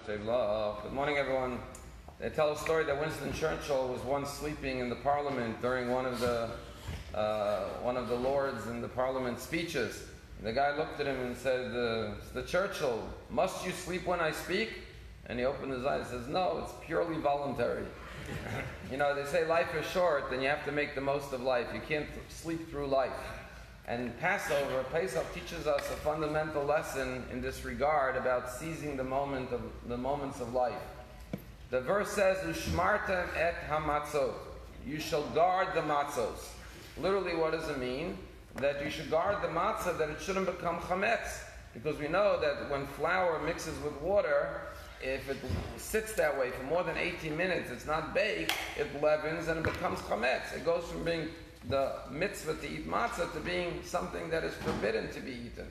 Good morning, everyone. They tell a story that Winston Churchill was once sleeping in the Parliament during one of the Lords in the Parliament speeches. And the guy looked at him and said, "Mr. Churchill, must you sleep when I speak?" And he opened his eyes and says, "No, it's purely voluntary." You know, they say life is short, and you have to make the most of life. You can't sleep through life. And Pesach teaches us a fundamental lesson in this regard about seizing the moments of life. The verse says, "Ushmartem et hamatzot." You shall guard the matzos. Literally, what does it mean? That you should guard the matzah, that it shouldn't become chametz. Because we know that when flour mixes with water, if it sits that way for more than 18 minutes, it's not baked, it leavens and it becomes chametz. It goes from being the mitzvah to eat matzah to being something that is forbidden to be eaten.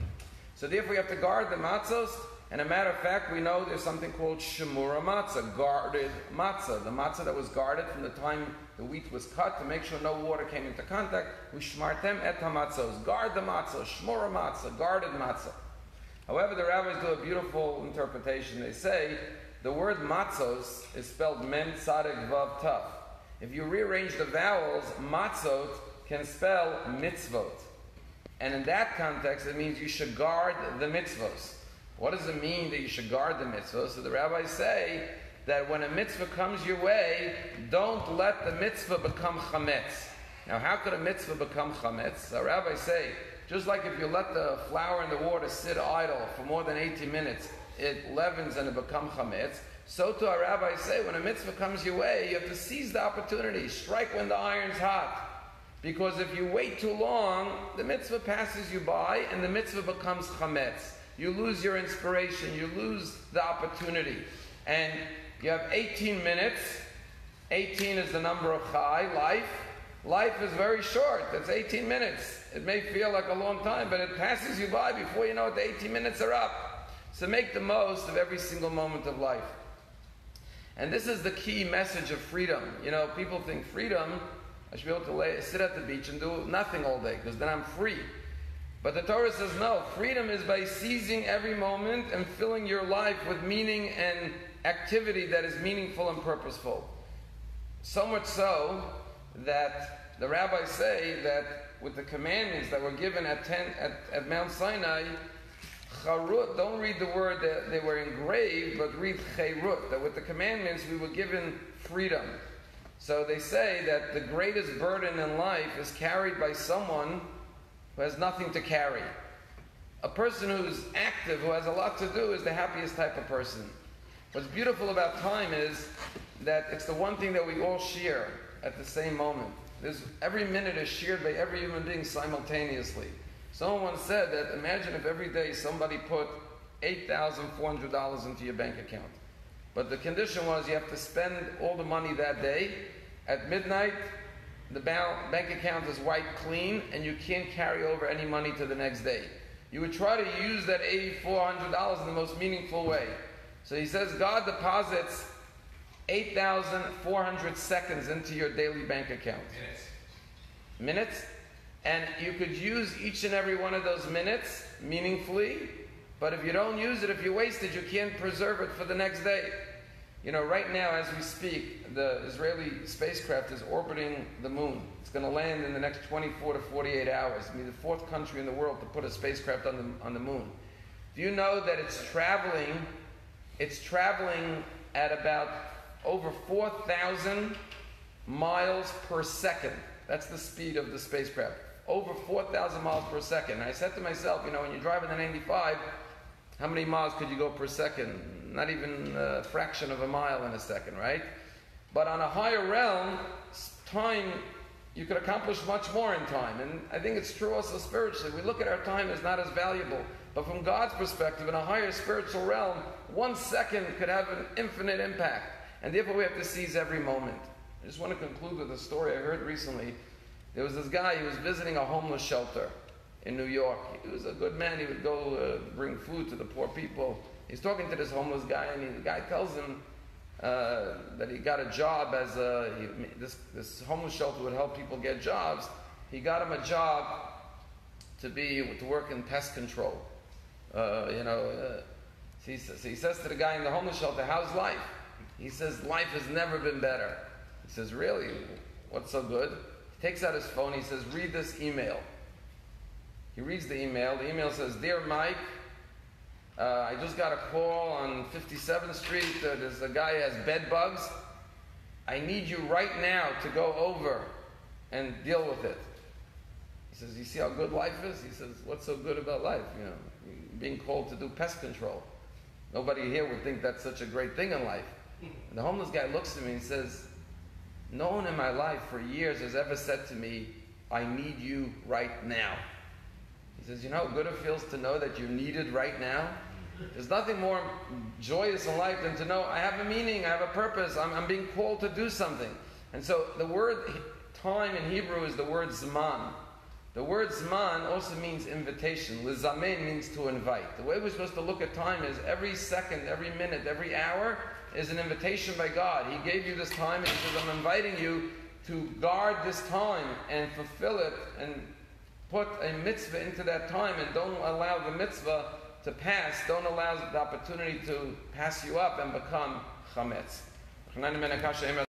So therefore you have to guard the matzos, and a matter of fact, we know there's something called shemura matzah, guarded matzah. The matzah that was guarded from the time the wheat was cut to make sure no water came into contact. Ushmartem et hamatzos, guard the matzah, shemura matzah, guarded matzah. However, the rabbis do a beautiful interpretation. They say the word matzos is spelled men tzadek vav taf. If you rearrange the vowels, matzot can spell mitzvot. And in that context, it means you should guard the mitzvos. What does it mean that you should guard the mitzvos? So the rabbis say that when a mitzvah comes your way, don't let the mitzvah become chametz. Now, how could a mitzvah become chametz? The rabbis say, just like if you let the flour in the water sit idle for more than 18 minutes, it leavens and it becomes chametz. So to our rabbis say, when a mitzvah comes your way, you have to seize the opportunity, strike when the iron's hot. Because if you wait too long, the mitzvah passes you by and the mitzvah becomes chametz. You lose your inspiration, you lose the opportunity. And you have 18 minutes. 18 is the number of chai, life. Life is very short. That's 18 minutes. It may feel like a long time, but it passes you by before you know it, the 18 minutes are up. So make the most of every single moment of life. And this is the key message of freedom. You know, people think freedom, I should be able to sit at the beach and do nothing all day, because then I'm free. But the Torah says no, freedom is by seizing every moment and filling your life with meaning and activity that is meaningful and purposeful. So much so that the rabbis say that with the commandments that were given at Mount Sinai, Charut, don't read the word that they were engraved, but read Cherut, that with the commandments we were given freedom. So they say that the greatest burden in life is carried by someone who has nothing to carry. A person who's active, who has a lot to do, is the happiest type of person. What's beautiful about time is that it's the one thing that we all share at the same moment. Every minute is shared by every human being simultaneously. Someone once said that imagine if every day somebody put $8,400 into your bank account. But the condition was you have to spend all the money that day. At midnight, the bank account is wiped clean and you can't carry over any money to the next day. You would try to use that $8,400 in the most meaningful way. So he says God deposits 8,400 seconds into your daily bank account. Minutes? And you could use each and every one of those minutes meaningfully, but if you don't use it, if you waste it, you can't preserve it for the next day. You know, right now as we speak, the Israeli spacecraft is orbiting the moon. It's going to land in the next 24 to 48 hours. I mean, the fourth country in the world to put a spacecraft on the moon. Do you know that it's traveling at about over 4,000 miles per second. That's the speed of the spacecraft. Over 4,000 miles per second. And I said to myself, you know, when you're driving the 95, how many miles could you go per second? Not even a fraction of a mile in a second, right? But on a higher realm, time, you could accomplish much more in time. And I think it's true also spiritually. We look at our time as not as valuable. But from God's perspective, in a higher spiritual realm, 1 second could have an infinite impact. And therefore we have to seize every moment. I just want to conclude with a story I heard recently. There was this guy, he was visiting a homeless shelter in New York. He was a good man. He would go bring food to the poor people. He's talking to this homeless guy, and the guy tells him that he got a job as this homeless shelter would help people get jobs. He got him a job to work in pest control. So he says to the guy in the homeless shelter, how's life? He says, life has never been better. He says, really? What's so good? He takes out his phone, he says, read this email. He reads the email. The email says, Dear Mike, I just got a call on 57th Street. There's a guy who has bed bugs. I need you right now to go over and deal with it. He says, you see how good life is? He says, what's so good about life? You know, being called to do pest control. Nobody here would think that's such a great thing in life. And the homeless guy looks at me and says, no one in my life for years has ever said to me, I need you right now. He says, you know how good it feels to know that you're needed right now? There's nothing more joyous in life than to know I have a meaning, I have a purpose, I'm being called to do something. And so the word time in Hebrew is the word zman. The word zman also means invitation. Lizamen means to invite. The way we're supposed to look at time is every second, every minute, every hour is an invitation by God. He gave you this time and He says, I'm inviting you to guard this time and fulfill it and put a mitzvah into that time, and don't allow the mitzvah to pass. Don't allow the opportunity to pass you up and become chametz.